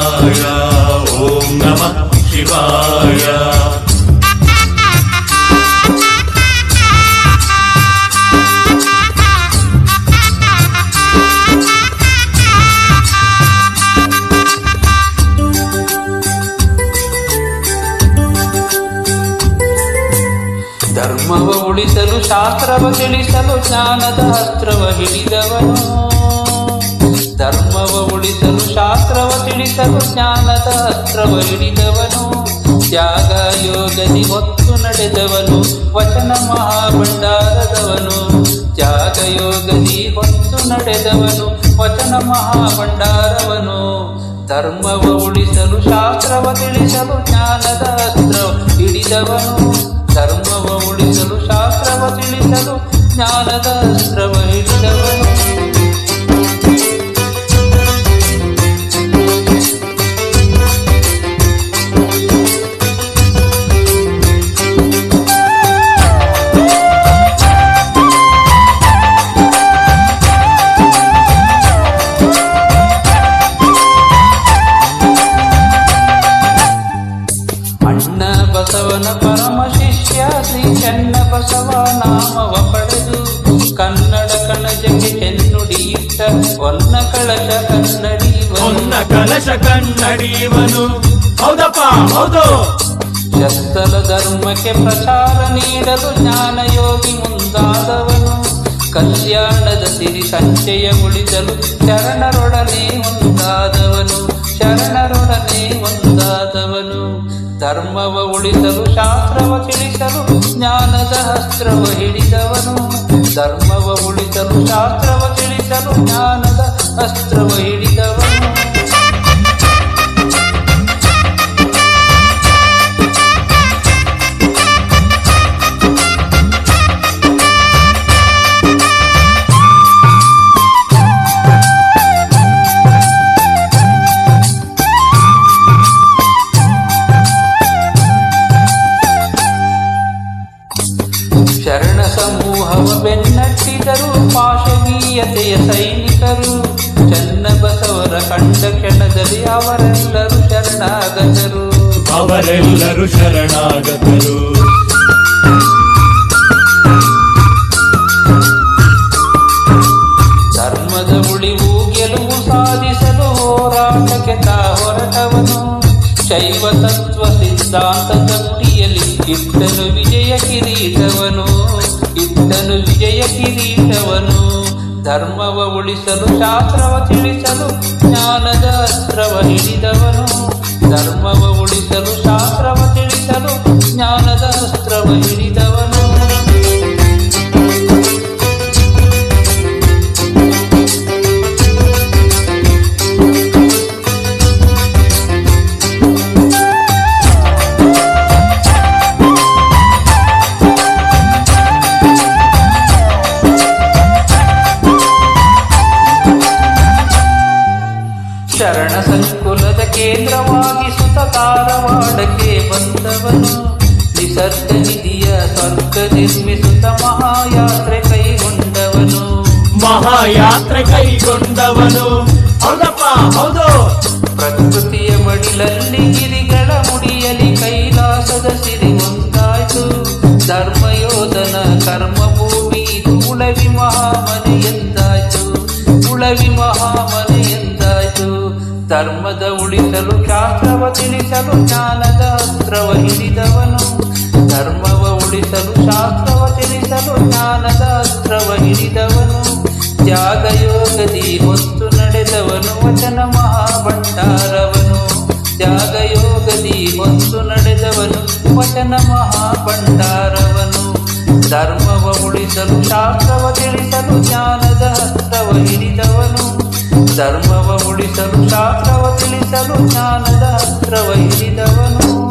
ಶಿವಾಯ ಓಂ ನಮಃ ಶಿವಾಯ. ಧರ್ಮವ ಉಳಿಸಲು ಶಾಸ್ತ್ರವ ತಿಳಿಸಲು ಜ್ಞಾನದ ಅಸ್ತ್ರವ ಹಿಡಿದವನು. ಧರ್ಮವ ಉಳಿಸಲು ಶಾಸ್ತ್ರವ ತಿಳಿಸಲು ಜ್ಞಾನದ ಅಸ್ತ್ರವ ಹಿಡಿದವನು. ತ್ಯಾಗ ಯೋಗದಿ ಹೊತ್ತು ನಡೆದವನು ವಚನ ಮಹಾಭಂಡಾರದವನು. ತ್ಯಾಗ ಯೋಗದಿ ಹೊತ್ತು ನಡೆದವನು ವಚನ ಮಹಾಭಂಡಾರವನು. ಧರ್ಮವ ಉಳಿಸಲು ಶಾಸ್ತ್ರವ ತಿಳಿಸಲು ಜ್ಞಾನದ ಅಸ್ತ್ರವ ಹಿಡಿದವನು. ಧರ್ಮವ ಉಳಿಸಲು ಶಾಸ್ತ್ರವ ತಿಳಿಸಲು ಜ್ಞಾನದ ಅಸ್ತ್ರವ ಹಿಡಿದವನು. ಅಣ್ಣ ಬಸವನ ಪರಮ ಶಿಷ್ಯ ಶ್ರೀ ಚನ್ನಬಸವ ನಾಮವ ಪಡೆದು ಕನ್ನಡ ಕಣಜಕ್ಕೆ ಚೆನ್ನುಡಿ ಇಟ್ಟ ಹೊನ್ನ ಕಳಶ ಕನ್ನಡಿವನು. ಹೌದಪ್ಪ ಹೌದು. ಶಸ್ತಲ ಧರ್ಮಕ್ಕೆ ಪ್ರಚಾರ ನೀಡಲು ಜ್ಞಾನಯೋಗಿ ಮುಂದಾದವನು. ಕಲ್ಯಾಣದ ಸಿರಿ ಸಂಚಯ ಉಳಿಸಲು ಶರಣರೊಡನೆ ಒಂದಾದವನು. ಶರಣರೊಡನೆ ಒಂದಾದವನು. ಧರ್ಮವ ಉಳಿಸಲು ಶಾಸ್ತ್ರವ ತಿಳಿಸಲು ಜ್ಞಾನದ ಅಸ್ತ್ರವ ಹಿಡಿದವನು. ಧರ್ಮವ ಉಳಿಸಲು ಶಾಸ್ತ್ರವ ತಿಳಿಸಲು ಜ್ಞಾನದ ಅಸ್ತ್ರವ ಹಿಡಿದವನು. ಶರಣ ಸಮೂಹವ ಬೆನ್ನಟ್ಟಿದರು ಪಾಶವೀಯತೆಯ ಸೈನಿಕರು. ಚನ್ನಬಸವರ ಕಂಡ ಕ್ಷಣದಲ್ಲಿ ಅವರೆಲ್ಲರೂ ಶರಣಾಗತರು. ಅವರೆಲ್ಲರೂ ಶರಣಾಗತರು. ಧರ್ಮದ ಉಳಿವು ಗೆಲುವು ಸಾಧಿಸಲು ಹೋರಾಟಕ್ಕೆ ತಾ ಹೊರಟವನು. ಶೈವ ತತ್ವ ಸಿದ್ಧಾಂತದ ಗುಡಿಯಲ್ಲಿ ಇಟ್ಟನು ವಿಜಯ ಕಿರೀಟವನು. ಇಟ್ಟನು ವಿಜಯ ಕಿರೀಟವನು. ಧರ್ಮವ ಉಳಿಸಲು ಶಾಸ್ತ್ರವ ತಿಳಿಸಲು ಜ್ಞಾನದ ಅಸ್ತ್ರವ ಹಿಡಿದವನು. ಧರ್ಮವ ಉಳಿಸಲು ಶಾಸ್ತ್ರವ ತಿಳಿಸಲು ಜ್ಞಾನದ ಅಸ್ತ್ರವ ಹಿಡಿದವನು. ಶರಣ ಸಂಕುಲದ ಕೇಂದ್ರವಾಗಿ ಸುತ ಕಾರವಾಡಕ್ಕೆ ಬಂದವನು. ನಿಸರ್ಗ ನಿಧಿಯ ಸ್ವರ್ಗ ನಿರ್ಮಿಸುತ್ತ ಮಹಾಯಾತ್ರೆ ಕೈಗೊಂಡವನು. ಮಹಾಯಾತ್ರೆ ಕೈಗೊಂಡವನು. ಹೌದಪ್ಪ ಹೌದು. ಪ್ರಕೃತಿಯ ಮಡಿಲಲ್ಲಿ ಗಿರಿಗಳ ಮುಡಿಯಲಿ ಕೈಲಾಸದ ಸಿರಿ ಒಂದಾಯ್ತು. ಧರ್ಮಯೋಧನ ಕರ್ಮಭೂಮಿ ಉಳವಿ ಮಹಾಮನೆ ಎಂದಾಯ್ತು. ಉಳವಿ ಮಹಾಮನೆ ಎಂದಾಯ್ತು. ಧರ್ಮದ ಉಳಿಸಲು ಶಾಸ್ತ್ರವ ತಿಳಿಸಲು ಜ್ಞಾನದ ಅಸ್ತ್ರವ ಹಿಡಿದವನು. ಧರ್ಮವ ಉಳಿಸಲು ಶಾಸ್ತ್ರವ ತಿಳಿಸಲು ಜ್ಞಾನದ ಅಸ್ತ್ರವ ಹಿಡಿದವನು. ತ್ಯಾಗಯೋಗದಿ ಹೊತ್ತು ನಡೆದವನು ವಚನ ಮಹಾಭಂಡಾರವನು. ತ್ಯಾಗಯೋಗದಿ ಹೊತ್ತು ನಡೆದವನು ವಚನ ಮಹಾಭಂಡಾರವನು. ಧರ್ಮವ ಉಳಿಸಲು ಶಾಸ್ತ್ರವ ತಿಳಿಸಲು ಜ್ಞಾನದ ಅಸ್ತ್ರವ ಹಿಡಿದವನು. ಧರ್ಮವ ಉಳಿಸಲು ಶಾಸ್ತ್ರವ ತಿಳಿಸಲು ಜ್ಞಾನದ ಅಸ್ತ್ರವ ಹಿಡಿದವನು.